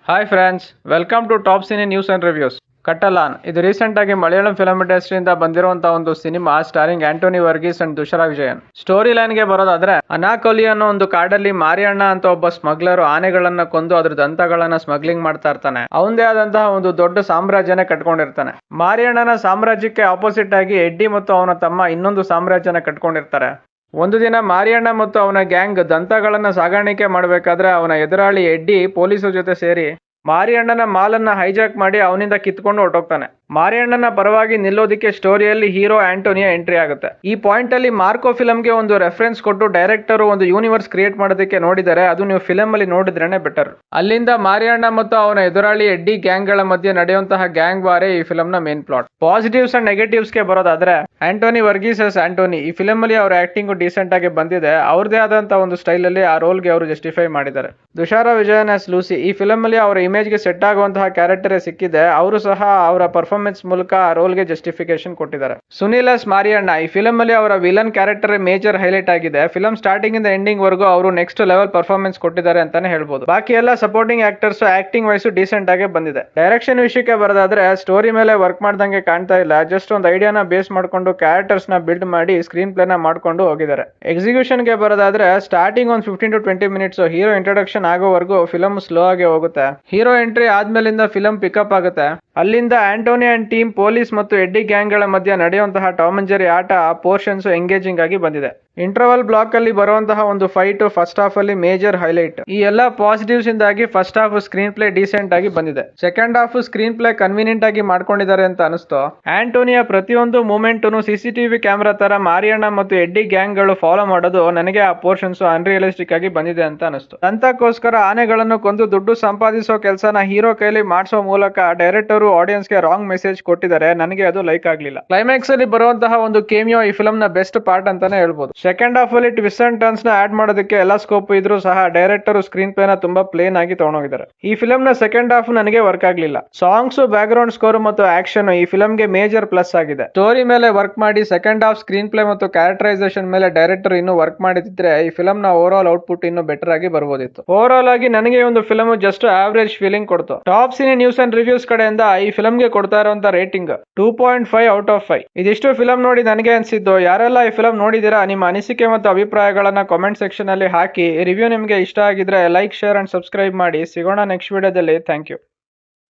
Hi friends, welcome to top cine news and reviews. Kattalan ಇದು recent ಆಗಿ Malayalam film ಇಂಡಸ್ಟ್ರಿಯಿಂದ ಬಂದಿರುವಂತಹ ಒಂದು cinema starring Antony Varghese and Thushara Vijayan. Story line ಗೆ ಬರೋದಾದ್ರೆ, ಅನಾಕೋಲಿ ಅನ್ನೋ ಒಂದು ಕಾಡಲ್ಲಿ ಮಾರಿಯಣ್ಣ ಅಂತ ಒಬ್ಬ ಸ್ಮಗ್ಲರ್ ಆನೆಗಳನ್ನ ಕೊಂದು ಅದ್ರ ದಂತಗಳನ್ನ ಸ್ಮಗ್ಲಿಂಗ್ ಮಾಡ್ತಾ ಇರ್ತಾನೆ. ಅವಂದೇ ಆದಂತಹ ಒಂದು ದೊಡ್ಡ ಸಾಮ್ರಾಜ್ಯನೇ ಕಟ್ಕೊಂಡಿರ್ತಾನೆ. ಮಾರಿಯಣ್ಣನ ಸಾಮ್ರಾಜ್ಯಕ್ಕೆ ಆಪೋಸಿಟ್ ಆಗಿ ಎಡ್ಡಿ ಮತ್ತು ಅವನ ತಮ್ಮ ಇನ್ನೊಂದು ಸಾಮ್ರಾಜ್ಯನ ಕಟ್ಕೊಂಡಿರ್ತಾರೆ. ಒಂದು ದಿನ ಮಾರಿಯಣ್ಣ ಮತ್ತು ಅವನ ಗ್ಯಾಂಗ್ ದಂತಗಳನ್ನ ಸಾಗಾಣಿಕೆ ಮಾಡಬೇಕಾದ್ರೆ ಅವನ ಎದುರಾಳಿ ಎಡ್ಡಿ ಪೊಲೀಸರ ಜೊತೆ ಸೇರಿ ಮಾರಿಯಣ್ಣನ ಮಾಲನ್ನ ಹೈಜಾಕ್ ಮಾಡಿ ಅವನಿಂದ ಕಿತ್ಕೊಂಡು ಹೊರಟೋಗ್ತಾನೆ. ಮಾರಿಯಣ್ಣನ ಪರವಾಗಿ ನಿಲ್ಲೋದಿಕ್ಕೆ ಸ್ಟೋರಿಯಲ್ಲಿ ಹೀರೋ ಆಂಟೋನಿಯ ಎಂಟ್ರಿ ಆಗುತ್ತೆ. ಈ ಪಾಯಿಂಟ್ ಅಲ್ಲಿ ಮಾರ್ಕೋ ಫಿಲಂಗೆ ಒಂದು ರೆಫರೆನ್ಸ್ ಕೊಟ್ಟು ಡೈರೆಕ್ಟರ್ ಒಂದು ಯೂನಿವರ್ಸ್ ಕ್ರಿಯೇಟ್ ಮಾಡೋದಕ್ಕೆ ನೋಡಿದರೆ ಅದು ನೀವು ಫಿಲಂ ಅಲ್ಲಿ ನೋಡಿದ್ರೇನೆ ಬೆಟರ್. ಅಲ್ಲಿಂದ ಮಾರಿಯಣ್ಣ ಮತ್ತು ಅವನ ಎದುರಾಳಿ ಎಡ್ಡಿ ಗ್ಯಾಂಗ್ ಗಳ ಮಧ್ಯೆ ನಡೆಯುವಂತಹ ಗ್ಯಾಂಗ್ ವಾರೇ ಈ ಫಿಲಂ ನ main plot. Positives and negatives ಗೆ ಬರೋದಾದ್ರೆ, ಆಂಟೋನಿ ವರ್ಗೀಸ್ ಆಂಟೋನಿ ಈ ಫಿಲಂ ಅಲ್ಲಿ ಅವರ ಆಕ್ಟಿಂಗ್ ಡೀಸೆಂಟ್ ಆಗಿ ಬಂದಿದೆ. ಅವ್ರದೇ ಆದಂತಹ ಒಂದು ಸ್ಟೈಲ್ ಅಲ್ಲಿ ಆ ರೋಲ್ ಗೆ ಅವರು ಜಸ್ಟಿಫೈ ಮಾಡಿದ್ದಾರೆ. ತುಷಾರಾ ವಿಜಯನ್ ಆಸ್ ಲೂಸಿ ಈ ಫಿಲಂ ಅಲ್ಲಿ ಅವರ ಇಮೇಜ್ ಗೆ ಸೆಟ್ ಆಗುವಂತಹ ಕ್ಯಾರೆಕ್ಟರ್ ಸಿಕ್ಕಿದೆ. ಅವರು ಸಹ ಅವರ ಪರ್ಫಾರ್ಮೆನ್ಸ್ ಮೂಲಕ ಆ ರೋಲ್ ಗೆ ಜಸ್ಟಿಫಿಕೇಶನ್ ಕೊಟ್ಟಿದ್ದಾರೆ. ಸುನಿಲ್ ಎಸ್ ಮಾರಿಯಣ್ಣ ಈ ಫಿಲಂ ಅಲ್ಲಿ ಅವರ ವಿಲನ್ ಕ್ಯಾರೆಕ್ಟರ್ ಮೇಜರ್ ಹೈಲೈಟ್ ಆಗಿದೆ. ಫಿಲಂ ಸ್ಟಾರ್ಟಿಂಗ್ ಇಂದ ಎಂಡಿಂಗ್ ವರೆಗೂ ಅವರು ನೆಕ್ಸ್ಟ್ ಲೆವೆಲ್ ಪರ್ಫಾರ್ಮೆನ್ಸ್ ಕೊಟ್ಟಿದ್ದಾರೆ ಅಂತಾನೆ ಹೇಳ್ಬೋದು. ಬಾಕಿ ಎಲ್ಲ supporting actors acting wise decent ಆಗಿ ಬಂದಿದೆ. ಡೈರೆಕ್ಷನ್ ವಿಷಯಕ್ಕೆ ಬರೋದಾದ್ರೆ, ಸ್ಟೋರಿ ಮೇಲೆ ವರ್ಕ್ ಮಾಡ್ದಂಗೆ ಕಾಣ್ತಾ ಇಲ್ಲ. ಜಸ್ಟ್ ಒಂದು ಐಡಿಯಾನ ಬೇಸ್ ಮಾಡ್ಕೊಂಡು ಕ್ಯಾರೆಕ್ಟರ್ಸ್ ನ ಬಿಲ್ಡ್ ಮಾಡಿ ಸ್ಕ್ರೀನ್ ಪ್ಲೇ ನ ಮಾಡ್ಕೊಂಡು ಹೋಗಿದ್ದಾರೆ. ಎಕ್ಸಿಕ್ಯೂಷನ್ ಗೆ ಬರೋದಾದ್ರೆ, ಸ್ಟಾರ್ಟಿಂಗ್ ಒಂದು 15 to 20 ಮಿನಿಟ್ಸ್ ಹೀರೋ ಇಂಟ್ರೊಡಕ್ಷನ್ ಆಗೋವರೆಗೂ ಫಿಲಂ ಸ್ಲೋ ಆಗಿ ಹೋಗುತ್ತೆ. ಹೀರೋ ಎಂಟ್ರಿ ಆದ್ಮೇಲಿಂದ ಫಿಲಂ ಪಿಕಪ್ ಆಗುತ್ತೆ. ಅಲ್ಲಿಂದ ಆಂಟೋನಿ ಅಂಡ್ ಟೀಮ್ ಪೊಲೀಸ್ ಮತ್ತು ಎಡ್ಡಿ ಗ್ಯಾಂಗ್ ಗಳ ಮಧ್ಯೆ ನಡೆಯುವಂತಹ ಟಾಮ್ ಅಂಡ್ ಜೆರಿ ಆಟ ಪೋರ್ಷನ್ಸ್ ಎಂಗೇಜಿಂಗ್ ಆಗಿ ಬಂದಿದೆ. ಇಂಟರ್ವಲ್ ಬ್ಲಾಕ್ ಅಲ್ಲಿ ಬರುವಂತಹ ಒಂದು ಫೈಟ್ ಫಸ್ಟ್ ಹಾಫ್ ಅಲ್ಲಿ ಮೇಜರ್ ಹೈಲೈಟ್. ಈ ಎಲ್ಲಾ ಪಾಸಿಟಿವ್ಸ್ ಇಂದಾಗಿ first half screen play decent ಆಗಿ ಬಂದಿದೆ. Second half screen play convenient ಆಗಿ ಮಾಡ್ಕೊಂಡಿದ್ದಾರೆ ಅಂತ ಅನಿಸ್ತು. ಆಂಟೋನಿಯ ಪ್ರತಿಯೊಂದು ಮೂಮೆಂಟ್ ಸಿಸಿಟಿವಿ ಕ್ಯಾಮೆರಾ ತರ ಮಾರಿಯಣ್ಣ ಮತ್ತು ಎಡ್ಡಿ ಗ್ಯಾಂಗ್ ಗಳು ಫಾಲೋ ಮಾಡೋದು ನನಗೆ ಆ ಪೋರ್ಷನ್ಸ್ ಅನ್ರಿಯಲಿಸ್ಟಿಕ್ ಆಗಿ ಬಂದಿದೆ ಅಂತ ಅನಿಸ್ತು. ಅಂತಕ್ಕೋಸ್ಕರ ಆನೆಗಳನ್ನು ಕೊಂದು ದುಡ್ಡು ಸಂಪಾದಿಸೋ ಕೆಲಸನ ಹೀರೋ ಕೈಲಿ ಮಾಡಿಸೋ ಮೂಲಕ ಡೈರೆಕ್ಟರ್ ಆಡಿಯನ್ಸ್ ಗೆ ರಾಂಗ್ ಮೆಸೇಜ್ ಕೊಟ್ಟಿದ್ದಾರೆ. ನನಗೆ ಅದು ಲೈಕ್ ಆಗ್ಲಿಲ್ಲ. ಕ್ಲೈಮ್ಯಾಕ್ಸ್ ಅಲ್ಲಿ ಬರುವಂತಹ ಒಂದು ಕೇಮಿಯೋ ಈ ಫಿಲಂ ನ ಬೆಸ್ಟ್ ಪಾರ್ಟ್ ಅಂತಾನೆ ಹೇಳ್ಬೋದು. ಸೆಕೆಂಡ್ ಹಾಫ್ ಅಲ್ಲಿ ಟ್ವಿಸ್ಟ್ ಅಂಡ್ ಟರ್ನ್ಸ್ ನ ಆಡ್ ಮಾಡೋದಕ್ಕೆ ಎಲ್ಲ ಸ್ಕೋಪ್ ಇದ್ರೂ ಸಹ ಡೈರೆಕ್ಟರ್ ಸ್ಕ್ರೀನ್ ಪ್ಲೇ ನ ತುಂಬಾ ಪ್ಲೇನ್ ಆಗಿ ತಗೊಂಡೋಗಿದ್ದಾರೆ. ಈ ಫಿಲಂ ನ ಸೆಕೆಂಡ್ ಹಾಫ್ ನನಗೆ ವರ್ಕ್ ಆಗ್ಲಿಲ್ಲ. ಸಾಂಗ್ಸ್, ಬ್ಯಾಕ್ ಗ್ರೌಂಡ್ ಸ್ಕೋರ್ ಮತ್ತು ಆಕ್ಷನ್ ಈ ಫಿಲಂ ಗೆ ಮೇಜರ್ ಪ್ಲಸ್ ಆಗಿದೆ. ಸ್ಟೋರಿ ಮೇಲೆ ವರ್ಕ್ ಮಾಡಿ ಸೆಕೆಂಡ್ ಹಾಫ್ ಸ್ಕ್ರೀನ್ ಪ್ಲೇ ಮತ್ತು ಕ್ಯಾರೆಕ್ಟರೈಸೇಷನ್ ಮೇಲೆ ಡೈರೆಕ್ಟರ್ ಇನ್ನು ವರ್ಕ್ ಮಾಡಿದ್ರೆ ಈ ಫಿಲಂ ನ ಓವರ್ ಆಲ್ ಔಟ್ಪುಟ್ ಇನ್ನು ಬೆಟರ್ ಆಗಿ ಬರ್ಬೋದಿತ್ತು. ಓವರ್ ಆಲ್ ಆಗಿ ನನಗೆ ಒಂದು ಫಿಲಂ ಜಸ್ಟ್ ಆವರೇಜ್ ಫೀಲಿಂಗ್ ಕೊಡ್ತು. Top cine news and reviews ಕಡೆಯಿಂದ ಈ ಫಿಲಂ ಗೆ ಕೊಡ್ತಾ ಇರುವಂತ ರೇಟಿಂಗ್ 2.5 ಔಟ್ ಆಫ್ 5. ಇದಿಷ್ಟು ಫಿಲಂ ನೋಡಿ ನನಗೆ ಅನ್ಸಿದ್ದು. ಯಾರೆಲ್ಲ ಈ ಫಿಲಂ ನೋಡಿದಿರಾ, ನಿಮ್ಮ ಅನಿಸಿಕೆ ಮತ್ತು ಅಭಿಪ್ರಾಯಗಳನ್ನ ಕಾಮೆಂಟ್ ಸೆಕ್ಷನ್ ಅಲ್ಲಿ ಹಾಕಿ. ರಿವ್ಯೂ ನಿಮಗೆ ಇಷ್ಟ ಆಗಿದ್ರೆ ಲೈಕ್, ಶೇರ್ ಅಂಡ್ ಸಬ್ಸ್ಕ್ರೈಬ್ ಮಾಡಿ. ಸಿಗೋಣ ನೆಕ್ಸ್ಟ್ ವಿಡಿಯೋದಲ್ಲಿ. Thank you.